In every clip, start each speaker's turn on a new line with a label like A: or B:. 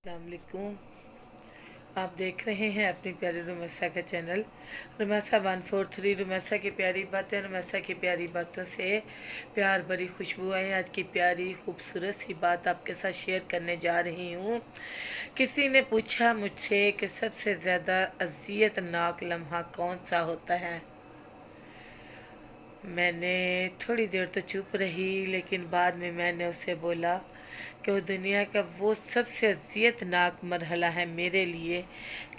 A: अस्सलामुअलैकुम। आप देख रहे हैं अपनी प्यारी रुमैसा का चैनल रुमैसा 143। रुमैसा की प्यारी बातें, रुमैसा की प्यारी बातों से प्यार भरी खुशबुएं। आज की प्यारी खूबसूरत सी बात आपके साथ शेयर करने जा रही हूँ। किसी ने पूछा मुझसे कि सबसे ज़्यादा अज़ियतनाक लम्हा कौन सा होता है। मैंने थोड़ी देर तो चुप रही, लेकिन बाद में मैंने उससे बोला कि वो दुनिया का वो सबसे अज़ियतनाक मरहला है मेरे लिए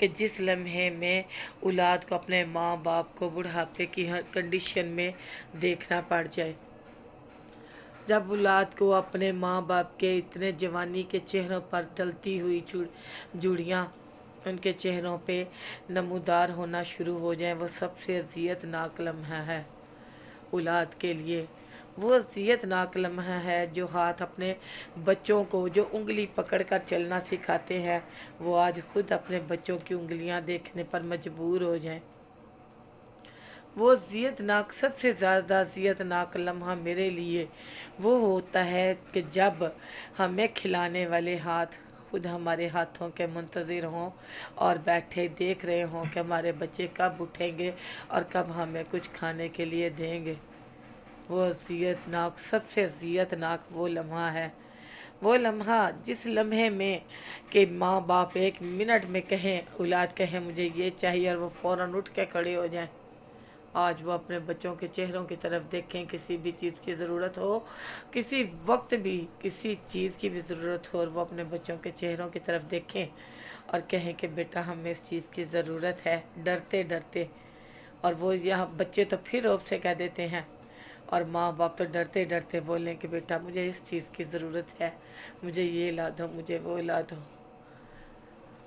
A: कि जिस लम्हे में औलाद को अपने माँ बाप को बुढ़ापे की हर कंडीशन में देखना पड़ जाए। जब औलाद को अपने माँ बाप के इतने जवानी के चेहरों पर ढलती हुई जुड़ियाँ उनके चेहरों पे नमूदार होना शुरू हो जाए, वो सबसे अज़ियतनाक लम्हा है औलाद के लिए। वो अज़ियतनाक लम्हा है जो हाथ अपने बच्चों को जो उंगली पकड़कर चलना सिखाते हैं, वो आज खुद अपने बच्चों की उंगलियां देखने पर मजबूर हो जाएं। वो अज़ियतनाक सबसे ज़्यादा अज़ियतनाक लम्हा मेरे लिए वो होता है कि जब हमें खिलाने वाले हाथ खुद हमारे हाथों के मुंतज़िर हों और बैठे देख रहे हों कि हमारे बच्चे कब उठेंगे और कब हमें कुछ खाने के लिए देंगे। वो अज़ियतनाक सबसे अज़ियतनाक वो लम्हा है, वो लम्हा जिस लम्हे में कि माँ बाप एक मिनट में कहें, औलाद कहे मुझे ये चाहिए और वो फ़ौरन उठ के खड़े हो जाएं। आज वो अपने बच्चों के चेहरों की तरफ देखें, किसी भी चीज़ की ज़रूरत हो, किसी वक्त भी किसी चीज़ की भी ज़रूरत हो, और वो अपने बच्चों के चेहरों की तरफ देखें और कहें कि बेटा हमें इस चीज़ की ज़रूरत है, डरते डरते। और वो यहाँ बच्चे तो फिर रौब से कह देते हैं और माँ बाप तो डरते डरते बोलें कि बेटा मुझे इस चीज़ की ज़रूरत है, मुझे ये ला दो, मुझे वो ला दो।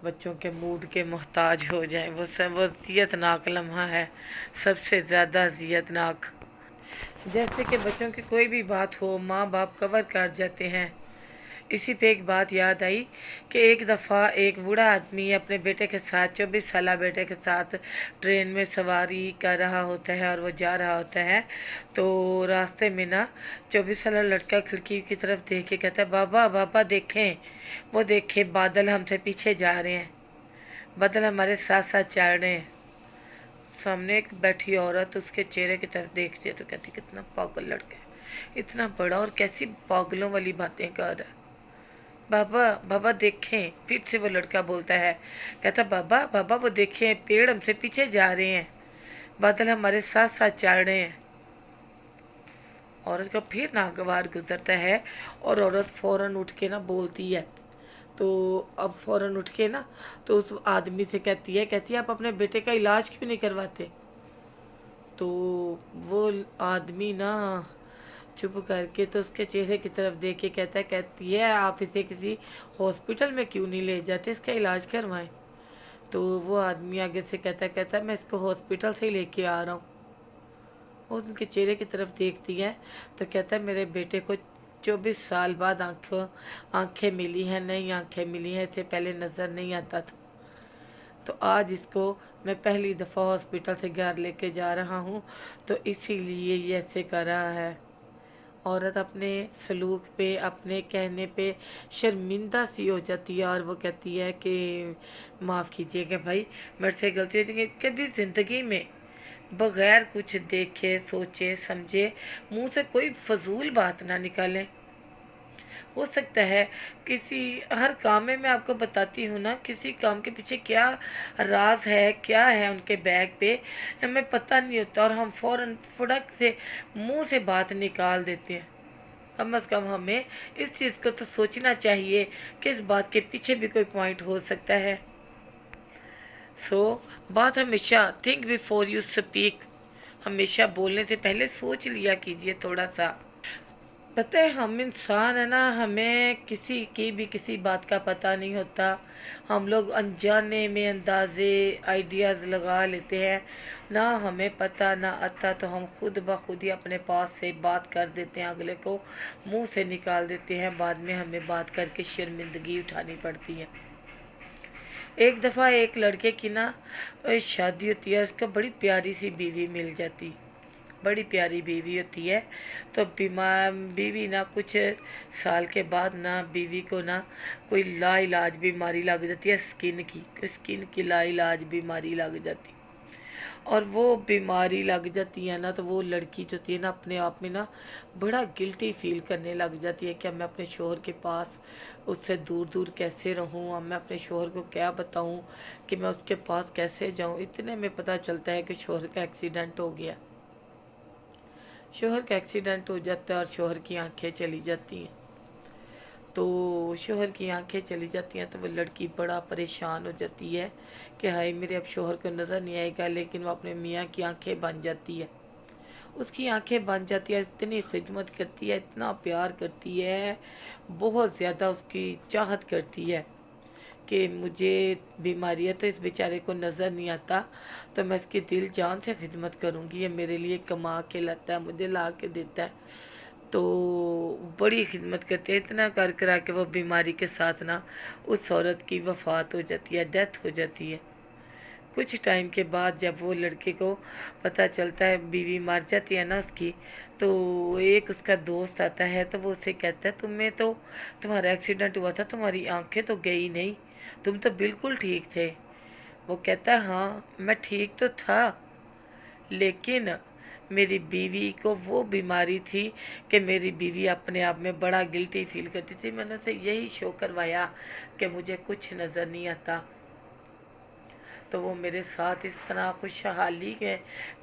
A: बच्चों के मूड के मोहताज हो जाएं, वो सब वो अज़ियतनाक लम्हा है, सबसे ज़्यादा अज़ियतनाक। जैसे कि बच्चों की कोई भी बात हो, माँ बाप कवर कर जाते हैं। इसी पे एक बात याद आई कि एक दफ़ा एक बूढ़ा आदमी अपने बेटे के साथ 24 साल बेटे के साथ ट्रेन में सवारी कर रहा होता है और वो जा रहा होता है। तो रास्ते में ना 24 साल लड़का खिड़की की तरफ देख के कहता है, बाबा बाबा देखें, वो देखें बादल हमसे पीछे जा रहे हैं, बादल हमारे साथ साथ चल रहे हैं। सामने एक बैठी औरत उसके चेहरे की तरफ देखती है तो कहती, कितना पागल लड़का है, इतना बड़ा और कैसी पागलों वाली बातें कर रहा है। बाबा बाबा देखें, फिर से वो लड़का बोलता है, कहता बाबा बाबा वो देखें पेड़ हमसे पीछे जा रहे हैं, बादल हमारे साथ साथ चल रहे हैं। औरत का फिर नागवार गुजरता है और औरत फौरन उठ के ना बोलती है। तो अब फौरन उठ के ना तो उस आदमी से कहती है आप अपने बेटे का इलाज क्यों नहीं करवाते। तो वो आदमी ना चुप करके तो उसके चेहरे की तरफ देख के कहती है आप इसे किसी हॉस्पिटल में क्यों नहीं ले जाते, इसका इलाज करवाएं। तो वो आदमी आगे से कहता मैं इसको हॉस्पिटल से ही लेके आ रहा हूँ। वो उनके चेहरे की तरफ देखती है तो कहता है मेरे बेटे को 24 साल बाद आंखें मिली हैं, नई आंखें मिली हैं, इससे पहले नज़र नहीं आता था। तो आज इसको मैं पहली दफ़ा हॉस्पिटल से घर लेके जा रहा हूँ, तो इसीलिए ये ऐसे कर रहा है। औरत अपने सलूक पे, अपने कहने पे शर्मिंदा सी हो जाती है और वो कहती है कि माफ़ कीजिएगा भाई, मेरे से गलती हो गई। कभी ज़िंदगी में बग़ैर कुछ देखे सोचे समझे मुंह से कोई फजूल बात ना निकालें। हो सकता है किसी हर काम में मैं आपको बताती हूँ ना, किसी काम के पीछे क्या राज है, क्या है उनके बैग पे, हमें पता नहीं होता और हम फ़ौरन फुड़क से मुंह से बात निकाल देते हैं। कम अज़ कम हमें इस चीज़ को तो सोचना चाहिए कि इस बात के पीछे भी कोई पॉइंट हो सकता है। बात हमेशा थिंक बिफोर यू स्पीक, हमेशा बोलने से पहले सोच लिया कीजिए थोड़ा सा। पता है हम इंसान है ना, हमें किसी की भी किसी बात का पता नहीं होता। हम लोग अनजाने में अंदाज़े आइडियाज़ लगा लेते हैं, ना हमें पता ना आता तो हम खुद ब खुद ही अपने पास से बात कर देते हैं, अगले को मुंह से निकाल देते हैं, बाद में हमें बात करके शर्मिंदगी उठानी पड़ती है। एक दफ़ा एक लड़के की ना शादी होती है, उसको बड़ी प्यारी सी बीवी मिल जाती। बड़ी प्यारी बीवी होती है। तो बीमार बीवी ना कुछ साल के बाद ना बीवी को ना कोई लाइलाज बीमारी लग जाती है, स्किन की लाइलाज बीमारी लग जाती है। और वो बीमारी लग जाती है ना, तो वो लड़की जो थी ना अपने आप में ना बड़ा गिल्टी फील करने लग जाती है कि अब मैं अपने शोहर के पास उससे दूर दूर कैसे रहूं, अब मैं अपने शोहर को क्या बताऊं कि मैं उसके पास कैसे जाऊं। इतने में पता चलता है कि शोहर का एक्सीडेंट हो गया। शोहर का एक्सीडेंट हो जाता है और शोहर की आंखें चली जाती हैं। तो शोहर की आंखें चली जाती हैं तो वो लड़की बड़ा परेशान हो जाती है कि हाय मेरे अब शोहर को नज़र नहीं आएगा, लेकिन वो अपने मियाँ की आंखें बन जाती है। उसकी आंखें बन जाती है, इतनी खिदमत करती है, इतना प्यार करती है, बहुत ज़्यादा उसकी चाहत करती है कि मुझे बीमारी है तो इस बेचारे को नज़र नहीं आता, तो मैं इसकी दिल जान से खिदमत करूँगी। ये मेरे लिए कमा के लाता है, मुझे ला के देता है, तो बड़ी खिदमत करती है। इतना कर करा के वो बीमारी के साथ ना उस औरत की वफ़ात हो जाती है, डेथ हो जाती है। कुछ टाइम के बाद जब वो लड़के को पता चलता है बीवी मर जाती है ना उसकी, तो एक उसका दोस्त आता है तो वो उसे कहता है तुम्हें तो तुम्हारा एक्सीडेंट हुआ था, तुम्हारी आंखें तो गई नहीं, तुम तो बिल्कुल ठीक थे। वो कहता है हाँ मैं ठीक तो था, लेकिन मेरी बीवी को वो बीमारी थी कि मेरी बीवी अपने आप में बड़ा गिल्टी फील करती थी। मैंने उसे यही शो करवाया कि मुझे कुछ नज़र नहीं आता, तो वो मेरे साथ इस तरह खुशहाली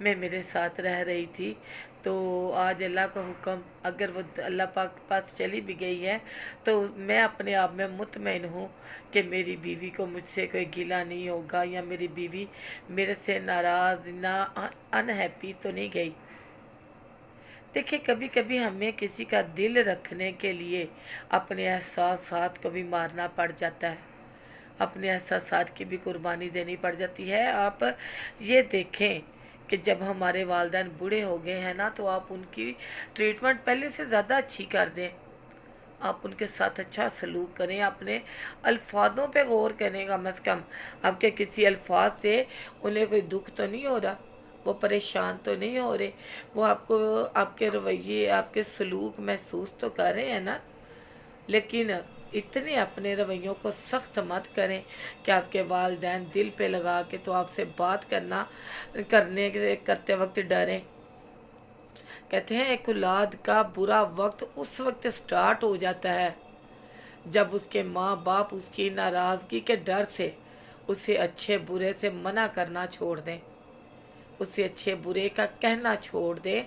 A: में मेरे साथ रह रही थी। तो आज अल्लाह का हुक्म, अगर वो अल्लाह पाक के पास चली भी गई है तो मैं अपने आप में मुतमईन हूँ कि मेरी बीवी को मुझसे कोई गिला नहीं होगा, या मेरी बीवी मेरे से नाराज़ ना अनहैप्पी तो नहीं गई। देखिए कभी कभी हमें किसी का दिल रखने के लिए अपने एहसासात को भी मारना पड़ जाता है, अपने एहसासात की भी कुर्बानी देनी पड़ जाती है। आप ये देखें कि जब हमारे वालिदैन बूढ़े हो गए हैं ना, तो आप उनकी ट्रीटमेंट पहले से ज़्यादा अच्छी कर दें, आप उनके साथ अच्छा सलूक करें, अपने अल्फाजों पे गौर करें। कम अज़ कम आपके किसी अल्फाज से उन्हें कोई दुख तो नहीं हो रहा, वो परेशान तो नहीं हो रहे, वो आपको आपके रवैये आपके सलूक महसूस तो कर रहे हैं ना। लेकिन इतने अपने रवैयों को सख्त मत करें कि आपके वालिदैन दिल पे लगा के तो आपसे बात करते वक्त डरें। कहते हैं एक औलाद का बुरा वक्त उस वक्त स्टार्ट हो जाता है जब उसके माँ बाप उसकी नाराज़गी के डर से उसे अच्छे बुरे से मना करना छोड़ दें, उसे अच्छे बुरे का कहना छोड़ दें।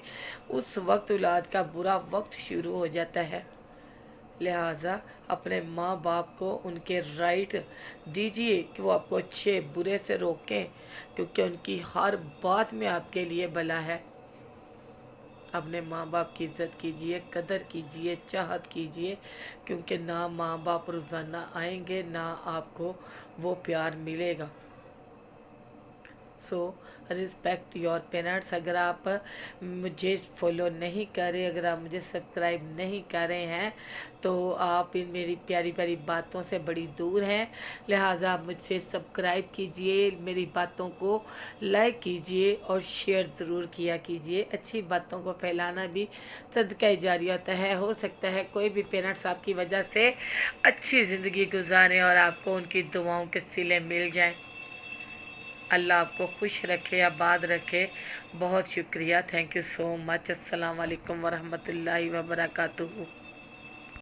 A: उस वक्त औलाद का बुरा वक्त शुरू हो जाता है। लिहाजा अपने माँ बाप को उनके राइट दीजिए कि वो आपको अच्छे बुरे से रोकें, क्योंकि उनकी हर बात में आपके लिए भला है। अपने माँ बाप की इज़्ज़त कीजिए, कदर कीजिए, चाहत कीजिए, क्योंकि ना माँ बाप रोज़ाना आएंगे ना आपको वो प्यार मिलेगा। So respect your parents. अगर आप मुझे फॉलो नहीं कर रहे, अगर आप मुझे सब्सक्राइब नहीं कर रहे हैं, तो आप इन मेरी प्यारी प्यारी बातों से बड़ी दूर हैं। लिहाजा आप मुझे सब्सक्राइब कीजिए, मेरी बातों को लाइक कीजिए और शेयर ज़रूर किया कीजिए। अच्छी बातों को फैलाना भी सदका जारी होता है। हो सकता है कोई भी पेरेंट्स आपकी वजह से अच्छी ज़िंदगी गुजारें और आपको उनकी दुआओं के सिले मिल जाएं। अल्लाह आपको खुश रखे, आबाद रखे। बहुत शुक्रिया, थैंक यू सो मच। अस्सलाम वालेकुम वरहमतुल्लाहि वबरकातुहू।